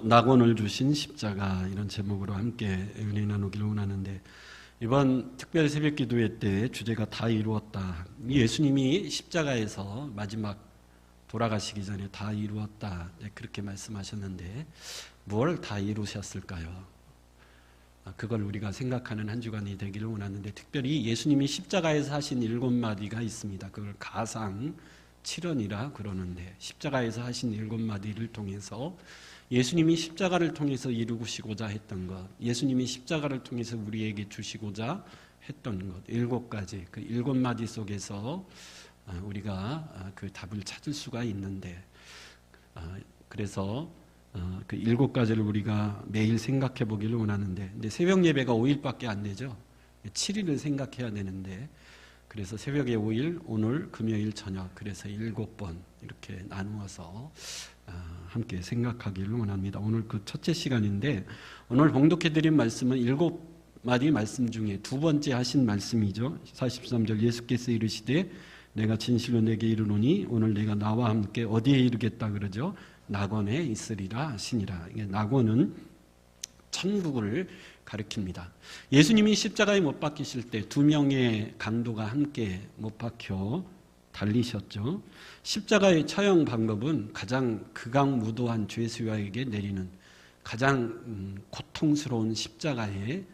낙원을 주신 십자가, 이런 제목으로 함께 은혜 나누기를 원하는데, 이번 특별 새벽 기도회 때 주제가 다 이루었다. 예수님이 십자가에서 마지막 돌아가시기 전에 다 이루었다, 그렇게 말씀하셨는데 뭘 다 이루셨을까요? 그걸 우리가 생각하는 한 주간이 되기를 원하는데, 특별히 예수님이 십자가에서 하신 7마디가 있습니다. 그걸 가상 7언이라 그러는데, 십자가에서 하신 7마디를 통해서 예수님이 십자가를 통해서 이루시고자 했던 것, 예수님이 십자가를 통해서 우리에게 주시고자 했던 것, 7가지, 그 7마디 속에서 우리가 그 답을 찾을 수가 있는데, 그래서 그 7가지를 우리가 매일 생각해 보기를 원하는데, 근데 새벽 예배가 5일밖에 안 되죠. 7일을 생각해야 되는데, 그래서 새벽에 5일, 오늘 금요일 저녁, 그래서 7번 이렇게 나누어서 함께 생각하기를 원합니다. 오늘 그 첫째 시간인데, 오늘 봉독해드린 말씀은 7마디 말씀 중에 두 번째 하신 말씀이죠. 43절, 예수께서 이르시되 내가 진실로 내게 이르노니 오늘 내가 나와 함께 어디에 이르겠다 그러죠? 낙원에 있으리라 하시니라. 이게 낙원은 천국을 가리킵니다. 예수님이 십자가에 못 박히실 때 2명의 강도가 함께 못 박혀 달리셨죠. 십자가의 처형 방법은 가장 극악무도한 죄수에게 내리는 가장 고통스러운 십자가의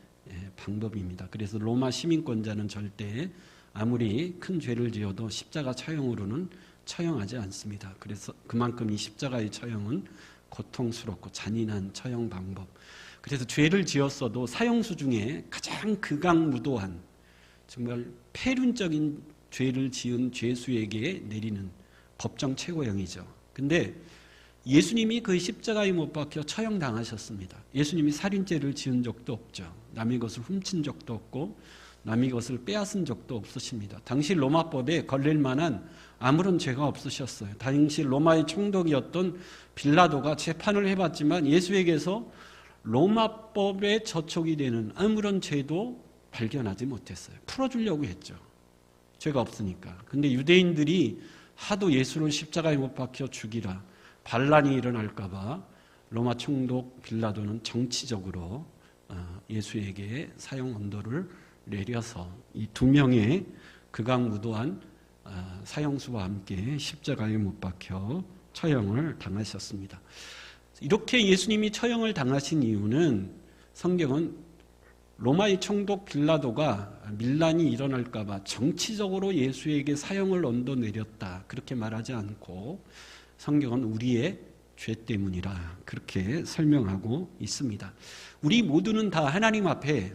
방법입니다. 그래서 로마 시민권자는 절대 아무리 큰 죄를 지어도 십자가 처형으로는 처형하지 않습니다. 그래서 그만큼 이 십자가의 처형은 고통스럽고 잔인한 처형 방법. 그래서 죄를 지었어도 사형수 중에 가장 극악무도한, 정말 폐륜적인 죄를 지은 죄수에게 내리는 법정 최고형이죠. 근데 예수님이 그 십자가에 못 박혀 처형당하셨습니다. 예수님이 살인죄를 지은 적도 없죠. 남의 것을 훔친 적도 없고 남의 것을 빼앗은 적도 없으십니다. 당시 로마법에 걸릴 만한 아무런 죄가 없으셨어요. 당시 로마의 총독이었던 빌라도가 재판을 해봤지만 예수에게서 로마법에 저촉이 되는 아무런 죄도 발견하지 못했어요. 풀어주려고 했죠. 죄가 없으니까. 근데 유대인들이 하도 예수를 십자가에 못 박혀 죽이라 반란이 일어날까봐 로마 총독 빌라도는 정치적으로 예수에게 사형 언도를 내려서 이 2명의 극악무도한 사형수와 함께 십자가에 못 박혀 처형을 당하셨습니다. 이렇게 예수님이 처형을 당하신 이유는, 성경은 로마의 총독 빌라도가 밀란이 일어날까봐 정치적으로 예수에게 사형을 언도 내렸다, 그렇게 말하지 않고 성경은 우리의 죄 때문이라 그렇게 설명하고 있습니다. 우리 모두는 다 하나님 앞에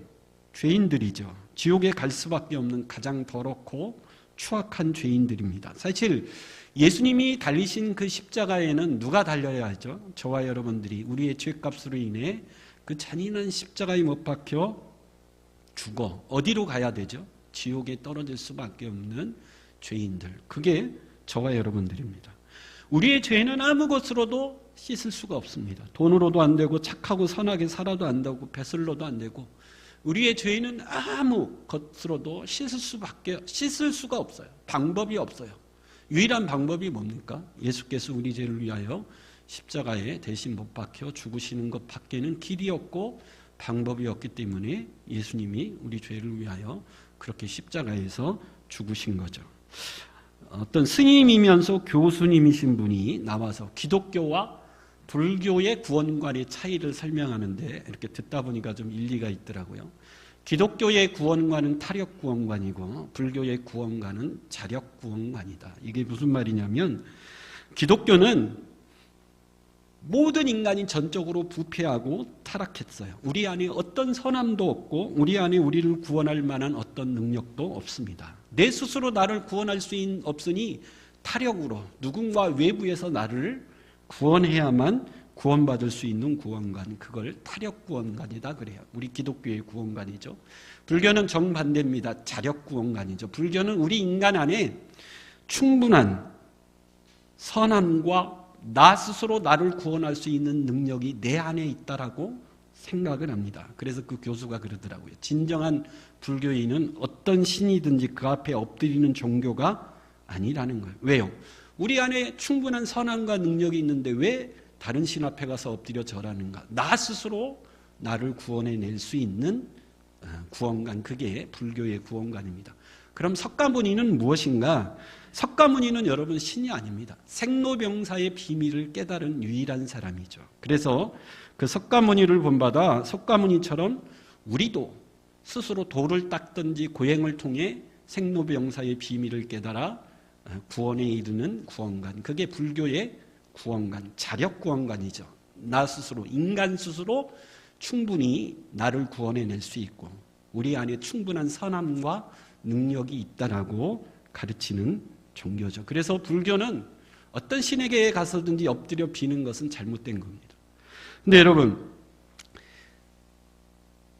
죄인들이죠. 지옥에 갈 수밖에 없는 가장 더럽고 추악한 죄인들입니다. 사실 예수님이 달리신 그 십자가에는 누가 달려야 하죠? 저와 여러분들이 우리의 죄값으로 인해 그 잔인한 십자가에 못 박혀 죽어 어디로 가야 되죠? 지옥에 떨어질 수밖에 없는 죄인들, 그게 저와 여러분들입니다. 우리의 죄는 아무 것으로도 씻을 수가 없습니다. 돈으로도 안 되고 착하고 선하게 살아도 안 되고 배슬로도 안 되고, 우리의 죄는 아무 것으로도 씻을 수가 없어요. 방법이 없어요. 유일한 방법이 뭡니까? 예수께서 우리 죄를 위하여 십자가에 대신 못 박혀 죽으시는 것 밖에는 길이 없고 방법이 없기 때문에 예수님이 우리 죄를 위하여 그렇게 십자가에서 죽으신 거죠. 어떤 스님이면서 교수님이신 분이 나와서 기독교와 불교의 구원관의 차이를 설명하는데, 이렇게 듣다 보니까 좀 일리가 있더라고요. 기독교의 구원관은 타력구원관이고 불교의 구원관은 자력구원관이다. 이게 무슨 말이냐면, 기독교는 모든 인간이 전적으로 부패하고 타락했어요. 우리 안에 어떤 선함도 없고 우리 안에 우리를 구원할 만한 어떤 능력도 없습니다. 내 스스로 나를 구원할 수 없으니 타력으로 누군가 외부에서 나를 구원해야만 구원받을 수 있는 구원관, 그걸 타력구원관이다 그래요. 우리 기독교의 구원관이죠. 불교는 정반대입니다. 자력구원관이죠. 불교는 우리 인간 안에 충분한 선함과 나 스스로 나를 구원할 수 있는 능력이 내 안에 있다라고 생각을 합니다. 그래서 그 교수가 그러더라고요. 진정한 불교인은 어떤 신이든지 그 앞에 엎드리는 종교가 아니라는 거예요. 왜요? 우리 안에 충분한 선함과 능력이 있는데 왜 다른 신 앞에 가서 엎드려 절하는가? 나 스스로 나를 구원해낼 수 있는 구원관, 그게 불교의 구원관입니다. 그럼 석가모니는 무엇인가? 석가모니는 여러분 신이 아닙니다. 생로병사의 비밀을 깨달은 유일한 사람이죠. 그래서 그 석가모니를 본받아 석가모니처럼 우리도 스스로 돌을 닦든지 고행을 통해 생로병사의 비밀을 깨달아 구원에 이르는 구원관, 그게 불교의 구원관, 자력구원관이죠. 나 스스로, 인간 스스로 충분히 나를 구원해낼 수 있고 우리 안에 충분한 선함과 능력이 있다라고 가르치는 종교죠. 그래서 불교는 어떤 신에게 가서든지 엎드려 비는 것은 잘못된 겁니다. 근데 여러분,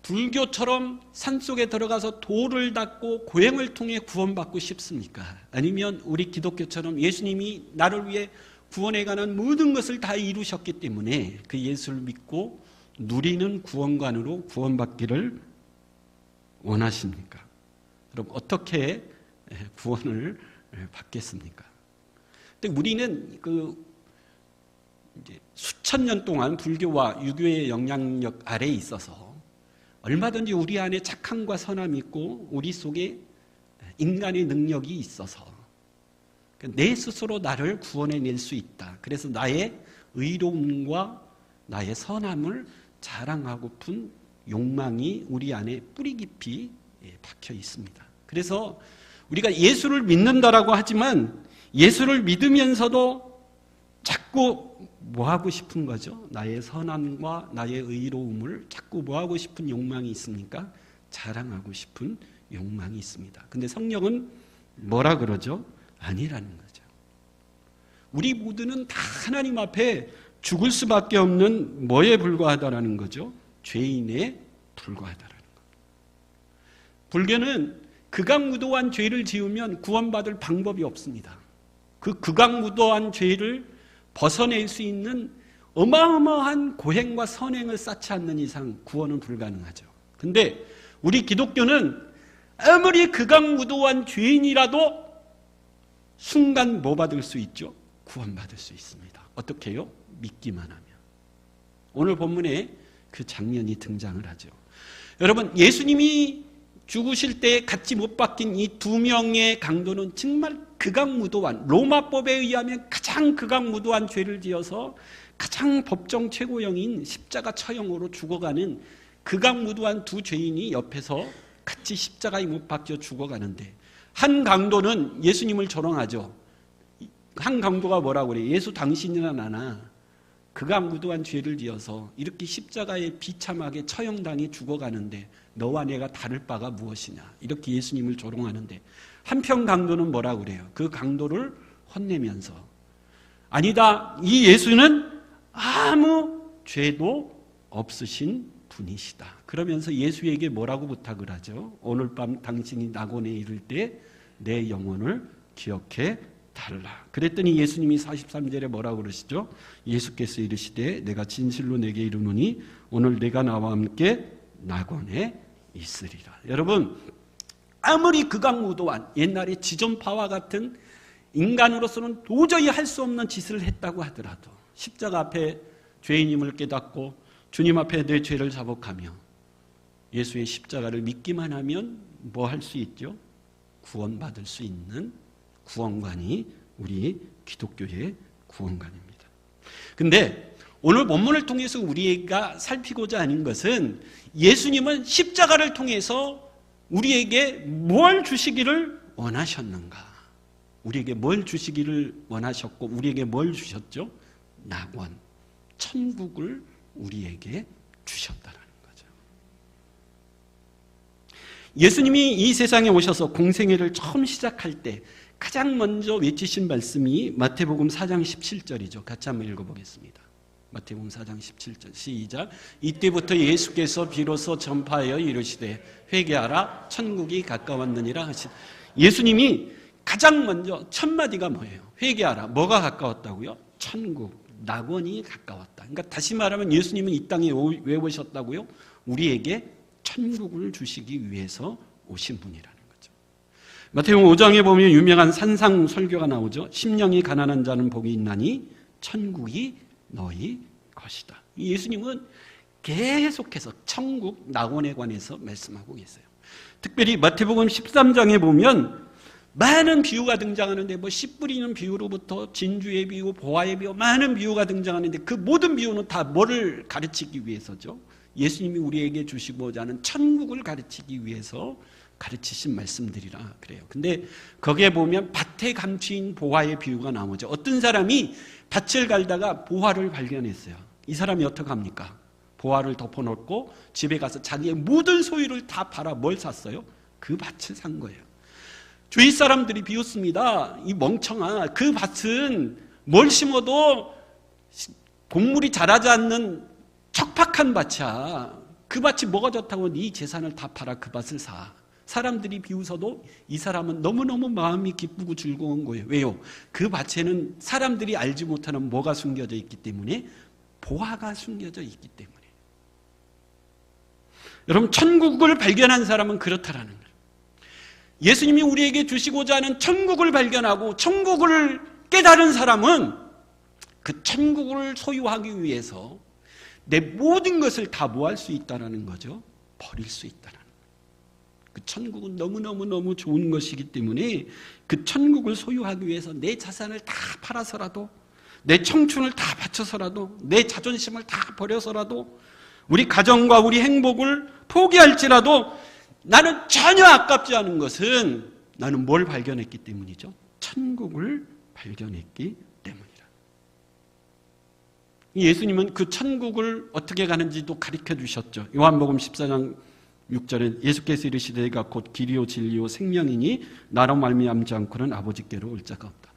불교처럼 산속에 들어가서 돌을 닦고 고행을 통해 구원받고 싶습니까? 아니면 우리 기독교처럼 예수님이 나를 위해 구원에 관한 모든 것을 다 이루셨기 때문에 그 예수를 믿고 누리는 구원관으로 구원받기를 원하십니까? 여러분, 어떻게 구원을 받겠습니까? 근데 우리는 이제 수천 년 동안 불교와 유교의 영향력 아래에 있어서 얼마든지 우리 안에 착함과 선함이 있고 우리 속에 인간의 능력이 있어서 내 스스로 나를 구원해낼 수 있다. 그래서 나의 의로움과 나의 선함을 자랑하고픈 욕망이 우리 안에 뿌리 깊이 박혀 있습니다. 그래서 우리가 예수를 믿는다라고 하지만 예수를 믿으면서도 자꾸 뭐 하고 싶은 거죠? 나의 선함과 나의 의로움을 자꾸 뭐 하고 싶은 욕망이 있습니까? 자랑하고 싶은 욕망이 있습니다. 근데 성령은 뭐라 그러죠? 아니라는 거죠. 우리 모두는 다 하나님 앞에 죽을 수밖에 없는 뭐에 불과하다라는 거죠? 죄인에 불과하다라는 겁니다. 불교는 극악무도한 죄를 지으면 구원받을 방법이 없습니다. 그 극악무도한 죄를 벗어낼 수 있는 어마어마한 고행과 선행을 쌓지 않는 이상 구원은 불가능하죠. 근데 우리 기독교는 아무리 극악무도한 죄인이라도 순간 뭐 받을 수 있죠? 구원받을 수 있습니다. 어떻게 해요? 믿기만 하면. 오늘 본문에 그 장면이 등장을 하죠. 여러분, 예수님이 죽으실 때 같이 못 박힌 이 두 명의 강도는 정말 극악무도한, 로마법에 의하면 가장 극악무도한 죄를 지어서 가장 법정 최고형인 십자가 처형으로 죽어가는 극악무도한 두 죄인이 옆에서 같이 십자가에 못 박혀 죽어가는데, 한 강도는 예수님을 조롱하죠. 한 강도가 뭐라고 그래요? 예수 당신이나 나나 극악무도한 죄를 지어서 이렇게 십자가에 비참하게 처형당해 죽어가는데 너와 내가 다를 바가 무엇이냐, 이렇게 예수님을 조롱하는데, 한편 강도는 뭐라고 그래요? 그 강도를 혼내면서 아니다, 이 예수는 아무 죄도 없으신 분이시다. 그러면서 예수에게 뭐라고 부탁을 하죠? 오늘 밤 당신이 낙원에 이를 때 내 영혼을 기억해 달라. 그랬더니 예수님이 43절에 뭐라고 그러시죠? 예수께서 이르시되 내가 진실로 내게 이르노니 오늘 내가 나와 함께 낙원에 있으리라. 여러분, 아무리 극악무도한 옛날에 지존파와 같은 인간으로서는 도저히 할 수 없는 짓을 했다고 하더라도 십자가 앞에 죄인임을 깨닫고 주님 앞에 내 죄를 자복하며 예수의 십자가를 믿기만 하면 뭐 할 수 있죠? 구원받을 수 있는 구원관이 우리 기독교의 구원관입니다. 근데 오늘 본문을 통해서 우리가 살피고자 하는 것은 예수님은 십자가를 통해서 우리에게 뭘 주시기를 원하셨는가? 우리에게 뭘 주시기를 원하셨고 우리에게 뭘 주셨죠? 낙원, 천국을 우리에게 주셨다라는 거죠. 예수님이 이 세상에 오셔서 공생애를 처음 시작할 때 가장 먼저 외치신 말씀이 마태복음 4장 17절이죠. 같이 한번 읽어보겠습니다. 마태복음 4장 17절 시작. 이때부터 예수께서 비로소 전파하여 이르시되 회개하라 천국이 가까웠느니라 하시되, 예수님이 가장 먼저 첫 마디가 뭐예요? 회개하라. 뭐가 가까웠다고요? 천국, 낙원이 가까웠다. 그러니까 다시 말하면 예수님은 이 땅에 왜 오셨다고요? 우리에게 천국을 주시기 위해서 오신 분이라는 거죠. 마태복음 5장에 보면 유명한 산상 설교가 나오죠. 심령이 가난한 자는 복이 있나니 천국이 너희 것이다. 예수님은 계속해서 천국 낙원에 관해서 말씀하고 계세요. 특별히 마태복음 13장에 보면 많은 비유가 등장하는데 씨 뿌리는 비유로부터 진주의 비유, 보화의 비유, 많은 비유가 등장하는데 그 모든 비유는 다 뭐를 가르치기 위해서죠? 예수님이 우리에게 주시고자 하는 천국을 가르치기 위해서 가르치신 말씀들이라 그래요. 근데 거기에 보면 밭에 감추인 보화의 비유가 나오죠. 어떤 사람이 밭을 갈다가 보화를 발견했어요. 이 사람이 어떻게 합니까? 보화를 덮어놓고 집에 가서 자기의 모든 소유를 다 팔아 뭘 샀어요? 그 밭을 산 거예요. 주위 사람들이 비웃습니다. 이 멍청아, 그 밭은 뭘 심어도 곡물이 자라지 않는 척박한 밭이야. 그 밭이 뭐가 좋다고 네 재산을 다 팔아 그 밭을 사. 사람들이 비웃어도 이 사람은 너무너무 마음이 기쁘고 즐거운 거예요. 왜요? 그 밭에는 사람들이 알지 못하는 뭐가 숨겨져 있기 때문에 보화가 숨겨져 있기 때문에. 여러분, 천국을 발견한 사람은 그렇다라는 거예요. 예수님이 우리에게 주시고자 하는 천국을 발견하고 천국을 깨달은 사람은 그 천국을 소유하기 위해서 내 모든 것을 다 뭐 할 수 있다는 거죠? 버릴 수 있다는 거예요. 그 천국은 너무너무 좋은 것이기 때문에 그 천국을 소유하기 위해서 내 자산을 다 팔아서라도, 내 청춘을 다 바쳐서라도, 내 자존심을 다 버려서라도, 우리 가정과 우리 행복을 포기할지라도 나는 전혀 아깝지 않은 것은 나는 뭘 발견했기 때문이죠? 천국을 발견했기 때문이라. 예수님은 그 천국을 어떻게 가는지도 가르쳐 주셨죠. 요한복음 14장 6절에 예수께서 이르시되 내가 곧 길이요 진리요 생명이니 나로 말미암지 않고는 아버지께로 올 자가 없다.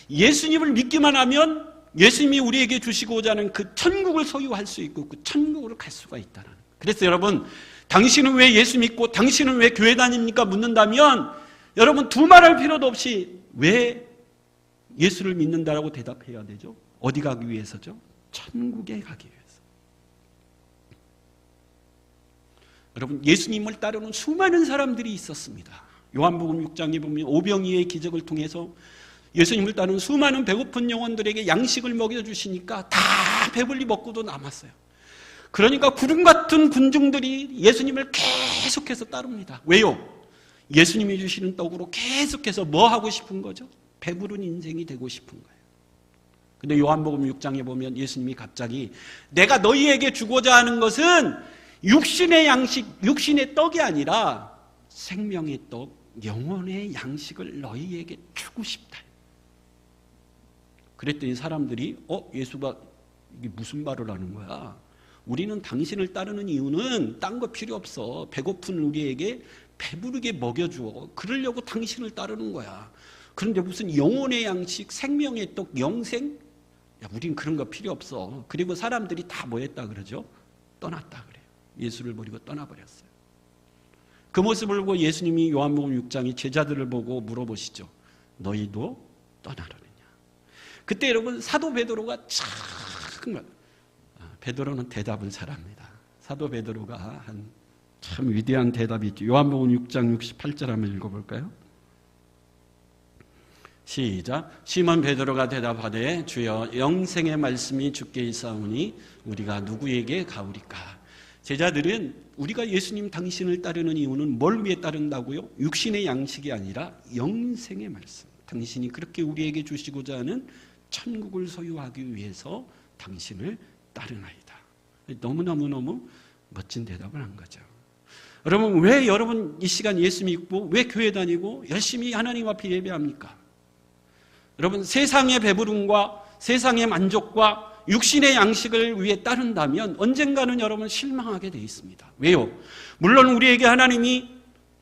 예수님을 믿기만 하면 예수님이 우리에게 주시고자 하는 그 천국을 소유할 수 있고 그 천국으로 갈 수가 있다는. 그래서 여러분, 당신은 왜 예수 믿고 당신은 왜 교회 다닙니까? 묻는다면 여러분 두말할 필요도 없이 왜 예수를 믿는다라고 대답해야 되죠? 어디 가기 위해서죠? 천국에 가기 위해서. 여러분, 예수님을 따르는 수많은 사람들이 있었습니다. 요한복음 6장에 보면 오병이의 기적을 통해서 예수님을 따르는 수많은 배고픈 영혼들에게 양식을 먹여주시니까 다 배불리 먹고도 남았어요. 그러니까 구름 같은 군중들이 예수님을 계속해서 따릅니다. 왜요? 예수님이 주시는 떡으로 계속해서 뭐 하고 싶은 거죠? 배부른 인생이 되고 싶은 거예요. 근데 요한복음 6장에 보면 예수님이 갑자기 내가 너희에게 주고자 하는 것은 육신의 양식, 육신의 떡이 아니라 생명의 떡, 영혼의 양식을 너희에게 주고 싶다. 그랬더니 사람들이 예수가 이게 무슨 말을 하는 거야? 우리는 당신을 따르는 이유는 딴 거 필요 없어. 배고픈 우리에게 배부르게 먹여주어. 그러려고 당신을 따르는 거야. 그런데 무슨 영혼의 양식, 생명의 떡, 영생? 야, 우린 그런 거 필요 없어. 그리고 사람들이 다 뭐 했다 그러죠? 떠났다 그래요. 예수를 버리고 떠나버렸어요. 그 모습을 보고 예수님이 요한복음 6장이 제자들을 보고 물어보시죠. 너희도 떠나려느냐? 그때 여러분 사도 베드로가 정말 베드로는 대답을 잘합니다. 사도 베드로가 한 참 위대한 대답이 있죠. 요한복음 6장 68절 한번 읽어볼까요? 시작. 시몬 베드로가 대답하되 주여 영생의 말씀이 주께 있사오니 우리가 누구에게 가오리까? 제자들은 우리가 예수님 당신을 따르는 이유는 뭘 위해 따른다고요? 육신의 양식이 아니라 영생의 말씀. 당신이 그렇게 우리에게 주시고자 하는 천국을 소유하기 위해서 당신을 따르나이다. 너무너무 멋진 대답을 한 거죠. 여러분, 왜 여러분 이 시간 예수 믿고 왜 교회 다니고 열심히 하나님 앞에 예배합니까? 여러분, 세상의 배부름과 세상의 만족과 육신의 양식을 위해 따른다면 언젠가는 여러분 실망하게 되어 있습니다. 왜요? 물론 우리에게 하나님이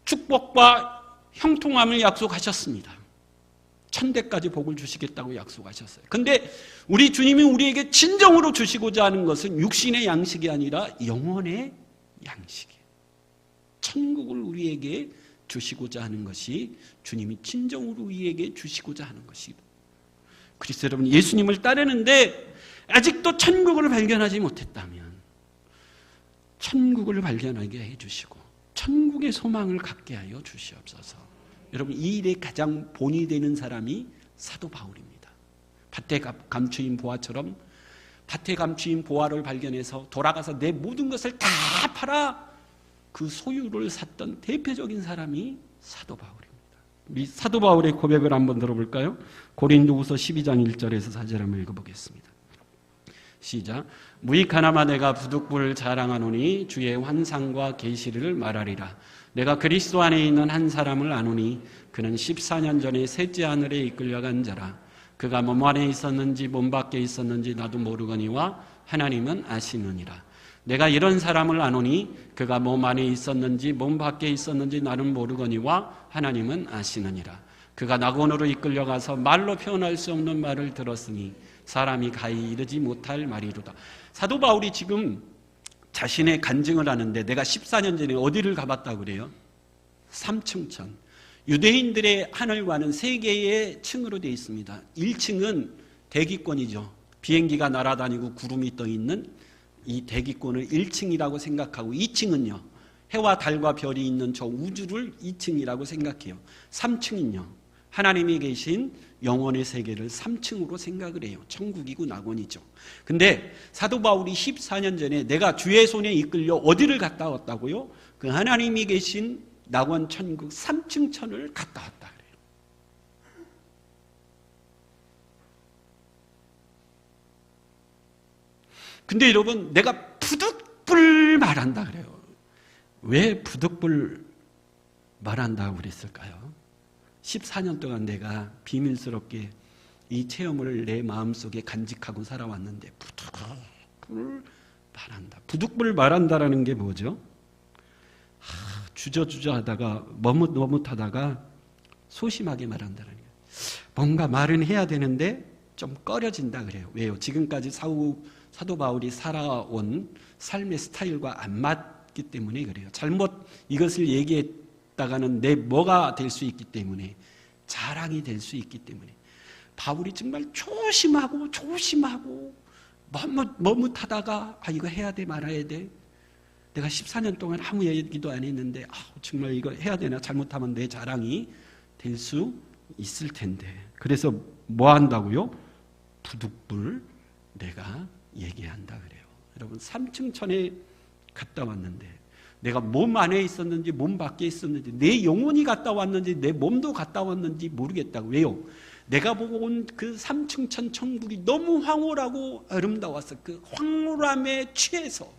축복과 형통함을 약속하셨습니다. 천대까지 복을 주시겠다고 약속하셨어요. 근데 우리 주님이 우리에게 진정으로 주시고자 하는 것은 육신의 양식이 아니라 영혼의 양식이에요. 천국을 우리에게 주시고자 하는 것이 주님이 진정으로 우리에게 주시고자 하는 것이다. 그래서 여러분, 예수님을 따르는데 아직도 천국을 발견하지 못했다면 천국을 발견하게 해주시고 천국의 소망을 갖게 하여 주시옵소서. 여러분, 이 일의 가장 본이 되는 사람이 사도 바울입니다. 밭에 감추인 보화처럼 밭에 감추인 보화를 발견해서 돌아가서 내 모든 것을 다 팔아 그 소유를 샀던 대표적인 사람이 사도 바울입니다. 이 사도 바울의 고백을 한번 들어볼까요? 고린도후서 12장 1절에서 4절 한번 읽어보겠습니다. 시작. 무익하나마 내가 부득불 자랑하노니 주의 환상과 계시를 말하리라. 내가 그리스도 안에 있는 한 사람을 아노니 그는 14년 전에 셋째 하늘에 이끌려간 자라. 그가 몸 안에 있었는지 몸 밖에 있었는지 나도 모르거니와 하나님은 아시느니라. 내가 이런 사람을 아노니 그가 몸 안에 있었는지 몸 밖에 있었는지 나는 모르거니와 하나님은 아시느니라. 그가 낙원으로 이끌려가서 말로 표현할 수 없는 말을 들었으니 사람이 가히 이르지 못할 말이로다. 사도 바울이 지금 자신의 간증을 하는데 내가 14년 전에 어디를 가봤다고 그래요? 삼층천. 유대인들의 하늘과는 세 개의 층으로 되어 있습니다. 1층은 대기권이죠. 비행기가 날아다니고 구름이 떠 있는 이 대기권을 1층이라고 생각하고 2층은요. 해와 달과 별이 있는 저 우주를 2층이라고 생각해요. 3층은요. 하나님이 계신 영원의 세계를 3층으로 생각을 해요. 천국이고 낙원이죠. 근데 사도 바울이 14년 전에 내가 주의 손에 이끌려 어디를 갔다 왔다고요? 그 하나님이 계신 낙원 천국 3층 천을 갔다 왔다 그래요. 근데 여러분, 내가 부득불 말한다 그래요. 왜 부득불 말한다고 그랬을까요? 14년 동안 내가 비밀스럽게 이 체험을 내 마음속에 간직하고 살아왔는데 부득불 말한다. 부득불 말한다라는 게 뭐죠? 주저주저 하다가 머뭇머뭇하다가 소심하게 말한다는 거예요. 뭔가 말은 해야 되는데 좀 꺼려진다 그래요. 왜요? 지금까지 사도 바울이 살아온 삶의 스타일과 안 맞기 때문에 그래요. 잘못 이것을 얘기했다가는 내 뭐가 될 수 있기 때문에, 자랑이 될 수 있기 때문에 바울이 정말 조심하고 머뭇하다가 이거 해야 돼 말아야 돼. 내가 14년 동안 아무 얘기도 안 했는데 정말 이거 해야 되나? 잘못하면 내 자랑이 될 수 있을 텐데. 그래서 뭐 한다고요? 부득불 내가 얘기한다 그래요. 여러분 3층 천에 갔다 왔는데 내가 몸 안에 있었는지 몸 밖에 있었는지 내 영혼이 갔다 왔는지 내 몸도 갔다 왔는지 모르겠다고. 왜요? 내가 보고 온 그 3층 천 천국이 너무 황홀하고 아름다웠어. 그 황홀함에 취해서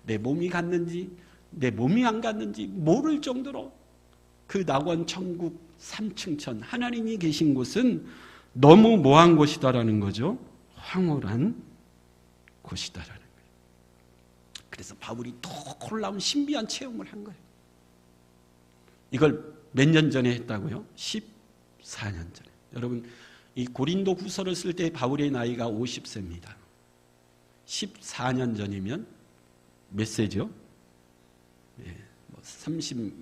내 몸이 갔는지 내 몸이 안 갔는지 모를 정도로 그 낙원 천국 3층 천, 하나님이 계신 곳은 너무 뭐한 곳이다라는 거죠? 황홀한 곳이다라는 거예요. 그래서 바울이 더 놀라운 신비한 체험을 한 거예요. 이걸 몇 년 전에 했다고요? 14년 전에. 여러분, 이 고린도 후서를 쓸 때 바울의 나이가 50세입니다. 14년 전이면 몇 세죠? 36인데.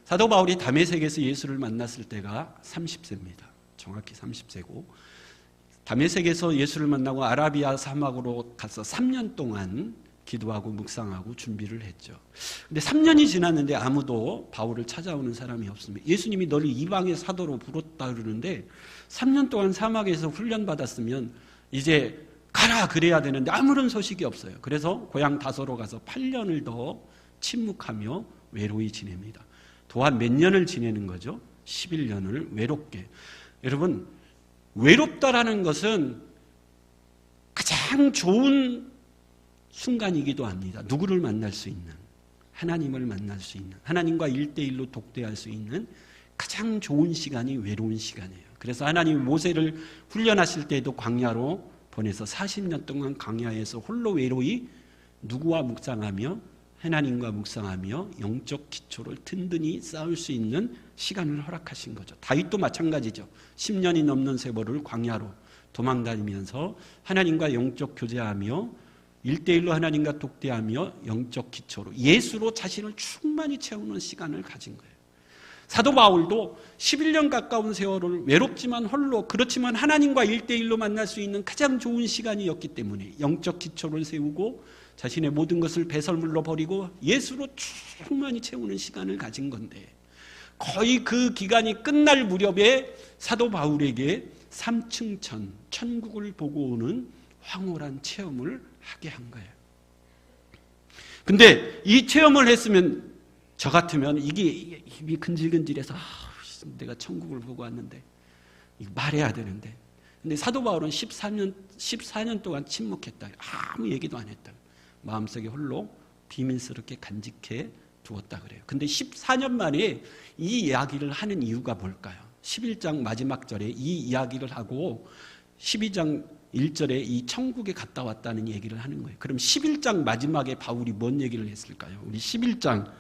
사도 바울이 다메섹에서 예수를 만났을 때가 30세입니다. 정확히 30세고 다메섹에서 예수를 만나고 아라비아 사막으로 가서 3년 동안 기도하고 묵상하고 준비를 했죠. 근데 3년이 지났는데 아무도 바울을 찾아오는 사람이 없습니다. 예수님이 너를 이방의 사도로 부르다 그러는데 3년 동안 사막에서 훈련받았으면 이제 가라 그래야 되는데 아무런 소식이 없어요. 그래서 고향 다소로 가서 8년을 더 침묵하며 외로이 지냅니다. 또한 몇 년을 지내는 거죠? 11년을 외롭게. 여러분, 외롭다라는 것은 가장 좋은 순간이기도 합니다. 누구를 만날 수 있는, 하나님을 만날 수 있는, 하나님과 1대1로 독대할 수 있는 가장 좋은 시간이 외로운 시간이에요. 그래서 하나님이 모세를 훈련하실 때에도 광야로 보내서 40년 동안 광야에서 홀로 외로이 누구와 묵상하며 하나님과 묵상하며 영적 기초를 든든히 쌓을 수 있는 시간을 허락하신 거죠. 다윗도 마찬가지죠. 10년이 넘는 세월을 광야로 도망다니면서 하나님과 영적 교제하며 1대1로 하나님과 독대하며 영적 기초로 예수로 자신을 충만히 채우는 시간을 가진 거예요. 사도 바울도 11년 가까운 세월을 외롭지만 홀로, 그렇지만 하나님과 1대1로 만날 수 있는 가장 좋은 시간이었기 때문에 영적 기초를 세우고 자신의 모든 것을 배설물로 버리고 예수로 충만히 채우는 시간을 가진 건데, 거의 그 기간이 끝날 무렵에 사도 바울에게 삼층천, 천국을 보고 오는 황홀한 체험을 하게 한 거예요. 근데 이 체험을 했으면 저 같으면 이게 힘이 근질근질해서 내가 천국을 보고 왔는데 이거 말해야 되는데, 근데 사도 바울은 14년 동안 침묵했다. 아무 얘기도 안 했다. 마음속에 홀로 비밀스럽게 간직해 두었다 그래요. 근데 14년 만에 이 이야기를 하는 이유가 뭘까요? 11장 마지막 절에 이 이야기를 하고 12장 1절에 이 천국에 갔다 왔다는 얘기를 하는 거예요. 그럼 11장 마지막에 바울이 뭔 얘기를 했을까요? 우리 11장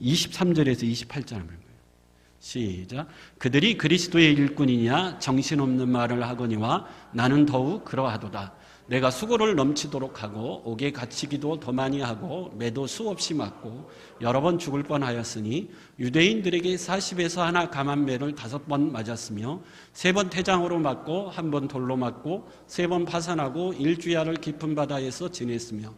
23절에서 28절 하면 거예요. 시작. 그들이 그리스도의 일꾼이냐 정신없는 말을 하거니와 나는 더욱 그러하도다. 내가 수고를 넘치도록 하고 옥에 갇히기도 더 많이 하고 매도 수없이 맞고 여러 번 죽을 뻔하였으니 유대인들에게 40에서 하나 감한 매를 5번 맞았으며 3번 태장으로 맞고 1번 돌로 맞고 3번 파산하고 일주야를 깊은 바다에서 지냈으며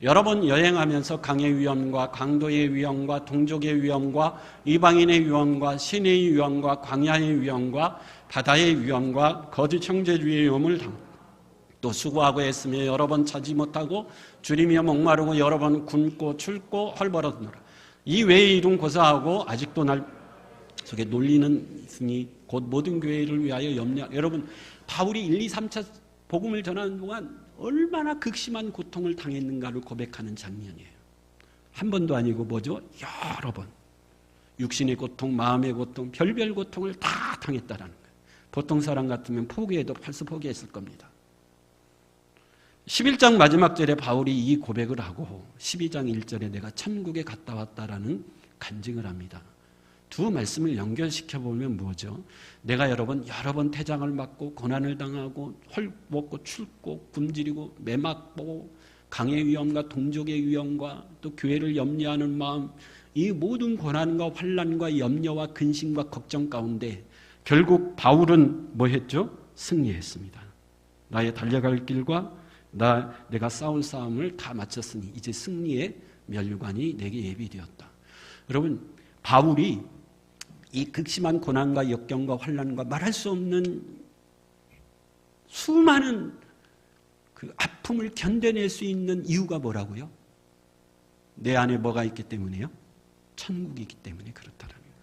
여러 번 여행하면서 강의 위험과 강도의 위험과 동족의 위험과 이방인의 위험과 신의 위험과 광야의 위험과 바다의 위험과 거짓 형제주의 위험을 또 수고하고 했으며 여러 번 차지 못하고 줄이며 목마르고 여러 번 굶고 춥고 헐벌었노라. 이 외의 일은 고사하고 아직도 날 속에 놀리는 있으니 곧 모든 교회를 위하여 염려. 여러분 바울이 1, 2, 3차 복음을 전하는 동안 얼마나 극심한 고통을 당했는가를 고백하는 장면이에요. 한 번도 아니고 뭐죠? 여러 번. 육신의 고통, 마음의 고통, 별별 고통을 다 당했다라는 거예요. 보통 사람 같으면 포기해도 벌써 포기했을 겁니다. 11장 마지막 절에 바울이 이 고백을 하고 12장 1절에 내가 천국에 갔다 왔다라는 간증을 합니다. 두 말씀을 연결시켜 보면 뭐죠? 내가 여러 번 태장을 맞고 고난을 당하고 헐벗고 춥고 굶주리고 매맞고 강의 위험과 동족의 위험과 또 교회를 염려하는 마음, 이 모든 고난과 환난과 염려와 근심과 걱정 가운데 결국 바울은 뭐 했죠? 승리했습니다. 나의 달려갈 길과 내가 싸울 싸움을 다 마쳤으니 이제 승리의 면류관이 내게 예비되었다. 여러분 바울이 이 극심한 고난과 역경과 환난과 말할 수 없는 수많은 그 아픔을 견뎌낼 수 있는 이유가 뭐라고요? 내 안에 뭐가 있기 때문에요? 천국이 있기 때문에 그렇다라는 거예요.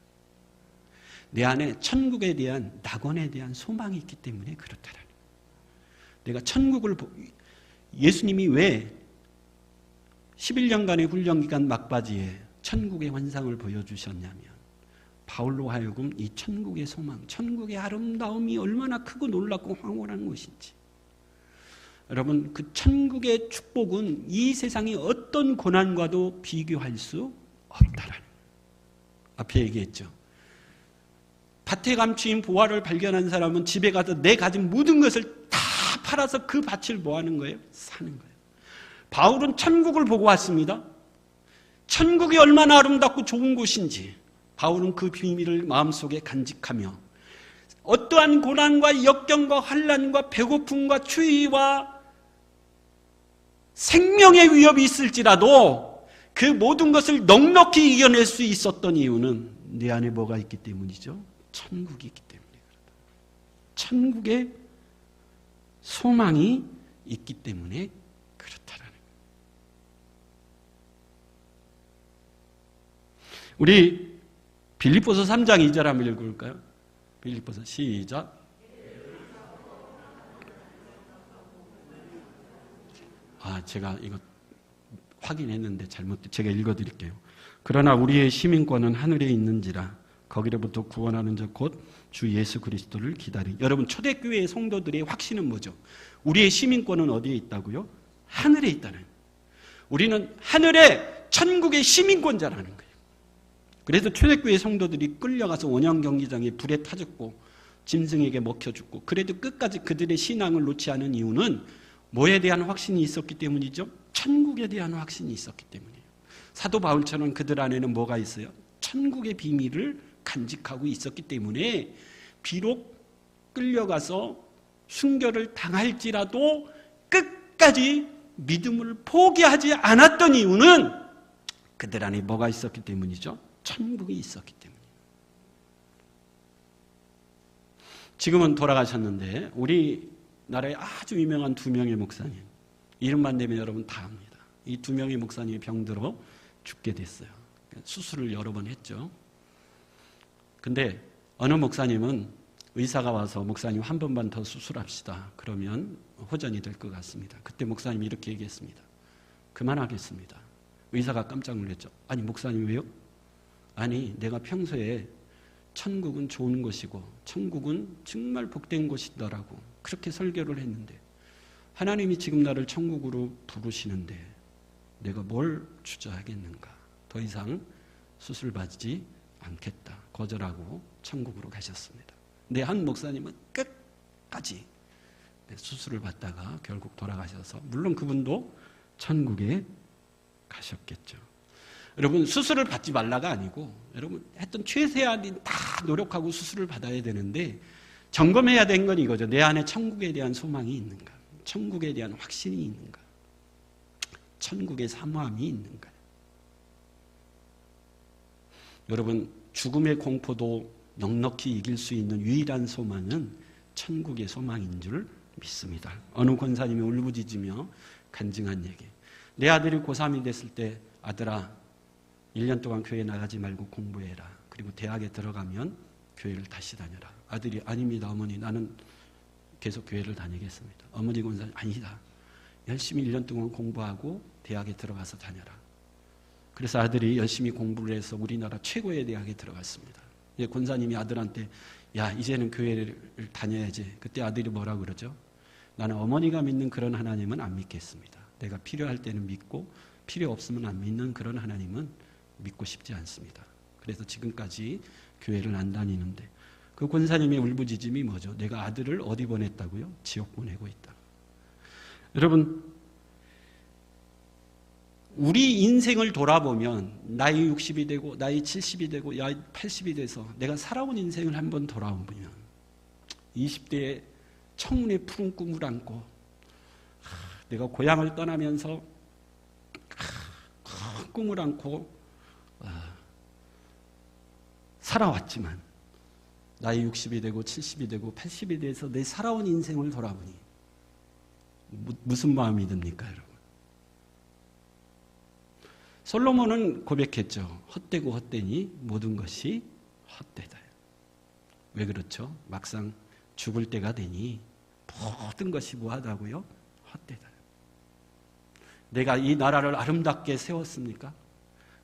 내 안에 천국에 대한 낙원에 대한 소망이 있기 때문에 그렇다라는 거예요. 내가 천국을 예수님이 왜 11년간의 훈련기간 막바지에 천국의 환상을 보여주셨냐면 바울로 하여금 이 천국의 소망, 천국의 아름다움이 얼마나 크고 놀랍고 황홀한 것인지, 여러분 그 천국의 축복은 이 세상의 어떤 고난과도 비교할 수 없다라는, 앞에 얘기했죠. 밭에 감추인 보화를 발견한 사람은 집에 가서 내 가진 모든 것을 다 팔아서 그 밭을 뭐 하는 거예요? 사는 거예요. 바울은 천국을 보고 왔습니다. 천국이 얼마나 아름답고 좋은 곳인지 바울은 그 비밀을 마음속에 간직하며 어떠한 고난과 역경과 환난과 배고픔과 추위와 생명의 위협이 있을지라도 그 모든 것을 넉넉히 이겨낼 수 있었던 이유는 내 안에 뭐가 있기 때문이죠? 천국이 있기 때문에 그렇다. 천국의 소망이 있기 때문에 그렇다라는 거예요. 우리 빌립보서 3장 2절 한번 읽어볼까요? 빌립보서 시작. 제가 이거 확인했는데 제가 읽어드릴게요. 그러나 우리의 시민권은 하늘에 있는지라 거기로부터 구원하는 자 곧 주 예수 그리스도를 기다리. 여러분 초대교회의 성도들의 확신은 뭐죠? 우리의 시민권은 어디에 있다고요? 하늘에 있다는. 우리는 하늘의 천국의 시민권자라는 거예요. 그래서 초대교회 성도들이 끌려가서 원형 경기장에 불에 타죽고 짐승에게 먹혀 죽고 그래도 끝까지 그들의 신앙을 놓지 않은 이유는 뭐에 대한 확신이 있었기 때문이죠? 천국에 대한 확신이 있었기 때문이에요. 사도 바울처럼 그들 안에는 뭐가 있어요? 천국의 비밀을 간직하고 있었기 때문에 비록 끌려가서 순교를 당할지라도 끝까지 믿음을 포기하지 않았던 이유는 그들 안에 뭐가 있었기 때문이죠? 천국이 있었기 때문이에요. 지금은 돌아가셨는데 우리나라에 아주 유명한 두 명의 목사님, 이름만 대면 여러분 다 압니다. 이 두 명의 목사님이 병들어 죽게 됐어요. 수술을 여러 번 했죠. 근데 어느 목사님은 의사가 와서 목사님 한 번만 더 수술합시다. 그러면 호전이 될 것 같습니다. 그때 목사님이 이렇게 얘기했습니다. 그만하겠습니다. 의사가 깜짝 놀랐죠. 아니 목사님 왜요? 아니 내가 평소에 천국은 좋은 곳이고 천국은 정말 복된 곳이더라고 그렇게 설교를 했는데 하나님이 지금 나를 천국으로 부르시는데 내가 뭘 주저하겠는가. 더 이상 수술받지 않겠다. 거절하고 천국으로 가셨습니다. 근데 한 목사님은 끝까지 수술을 받다가 결국 돌아가셔서 물론 그분도 천국에 가셨겠죠. 여러분 수술을 받지 말라가 아니고 여러분 했던 최대한 다 노력하고 수술을 받아야 되는데 점검해야 되는 건 이거죠. 내 안에 천국에 대한 소망이 있는가? 천국에 대한 확신이 있는가? 천국의 사모함이 있는가? 여러분 죽음의 공포도 넉넉히 이길 수 있는 유일한 소망은 천국의 소망인 줄 믿습니다. 어느 권사님이 울부짖으며 간증한 얘기. 내 아들이 고3이 됐을 때 아들아 1년 동안 교회 나가지 말고 공부해라. 그리고 대학에 들어가면 교회를 다시 다녀라. 아들이 아닙니다 어머니 나는 계속 교회를 다니겠습니다. 어머니 권사님 아니다. 열심히 1년 동안 공부하고 대학에 들어가서 다녀라. 그래서 아들이 열심히 공부를 해서 우리나라 최고의 대학에 들어갔습니다. 권사님이 아들한테 야 이제는 교회를 다녀야지. 그때 아들이 뭐라고 그러죠? 나는 어머니가 믿는 그런 하나님은 안 믿겠습니다. 내가 필요할 때는 믿고 필요 없으면 안 믿는 그런 하나님은 믿고 싶지 않습니다. 그래서 지금까지 교회를 안 다니는데 그 권사님의 울부짖음이 뭐죠? 내가 아들을 어디 보냈다고요? 지옥 보내고 있다. 여러분 우리 인생을 돌아보면 나이 60이 되고 나이 70이 되고 나이 80이 돼서 내가 살아온 인생을 한번 돌아보면 20대에 청운의 푸른 꿈을 안고 내가 고향을 떠나면서 큰 꿈을 안고 살아왔지만 나이 60이 되고 70이 되고 80이 돼서 내 살아온 인생을 돌아보니 무슨 마음이 듭니까 여러분? 솔로몬은 고백했죠. 헛되고 헛되니 모든 것이 헛되다. 왜 그렇죠? 막상 죽을 때가 되니 모든 것이 뭐하다고요? 헛되다. 내가 이 나라를 아름답게 세웠습니까?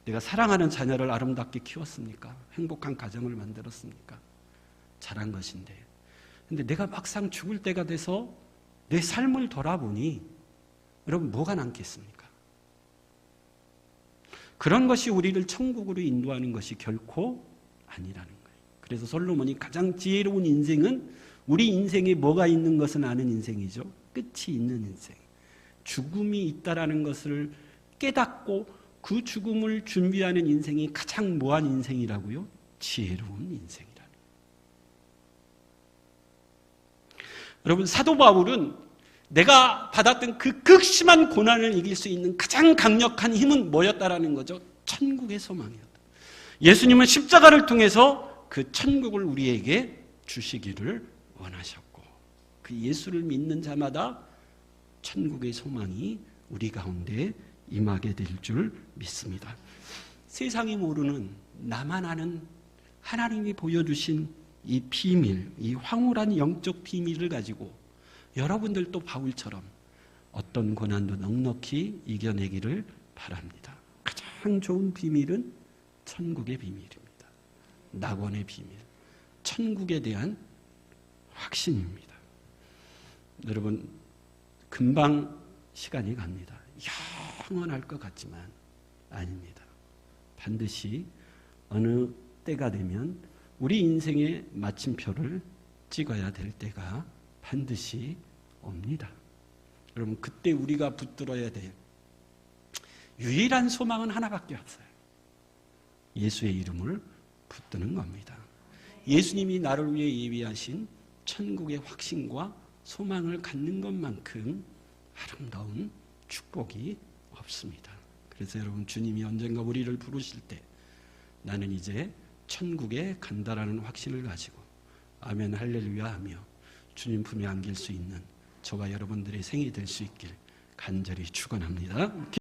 내가 사랑하는 자녀를 아름답게 키웠습니까? 행복한 가정을 만들었습니까? 잘한 것인데. 근데 내가 막상 죽을 때가 돼서 내 삶을 돌아보니 여러분 뭐가 남겠습니까? 그런 것이 우리를 천국으로 인도하는 것이 결코 아니라는 거예요. 그래서 솔로몬이 가장 지혜로운 인생은 우리 인생에 뭐가 있는 것은 아는 인생이죠. 끝이 있는 인생. 죽음이 있다라는 것을 깨닫고 그 죽음을 준비하는 인생이 가장 뭐한 인생이라고요? 지혜로운 인생이라는 거예요. 여러분 사도 바울은 내가 받았던 그 극심한 고난을 이길 수 있는 가장 강력한 힘은 뭐였다라는 거죠? 천국의 소망이었다. 예수님은 십자가를 통해서 그 천국을 우리에게 주시기를 원하셨고 그 예수를 믿는 자마다 천국의 소망이 우리 가운데 임하게 될 줄 믿습니다. 세상이 모르는 나만 아는 하나님이 보여주신 이 비밀, 이 황홀한 영적 비밀을 가지고 여러분들도 바울처럼 어떤 고난도 넉넉히 이겨내기를 바랍니다. 가장 좋은 비밀은 천국의 비밀입니다. 낙원의 비밀, 천국에 대한 확신입니다. 여러분 금방 시간이 갑니다. 영원할 것 같지만 아닙니다. 반드시 어느 때가 되면 우리 인생의 마침표를 찍어야 될 때가 반드시 옵니다. 여러분 그때 우리가 붙들어야 될 유일한 소망은 하나밖에 없어요. 예수의 이름을 붙드는 겁니다. 예수님이 나를 위해 예비하신 천국의 확신과 소망을 갖는 것만큼 아름다운 축복이 없습니다. 그래서 여러분 주님이 언젠가 우리를 부르실 때 나는 이제 천국에 간다라는 확신을 가지고 아멘 할렐루야 하며 주님 품에 안길 수 있는 저와 여러분들의 생이 될 수 있길 간절히 축원합니다.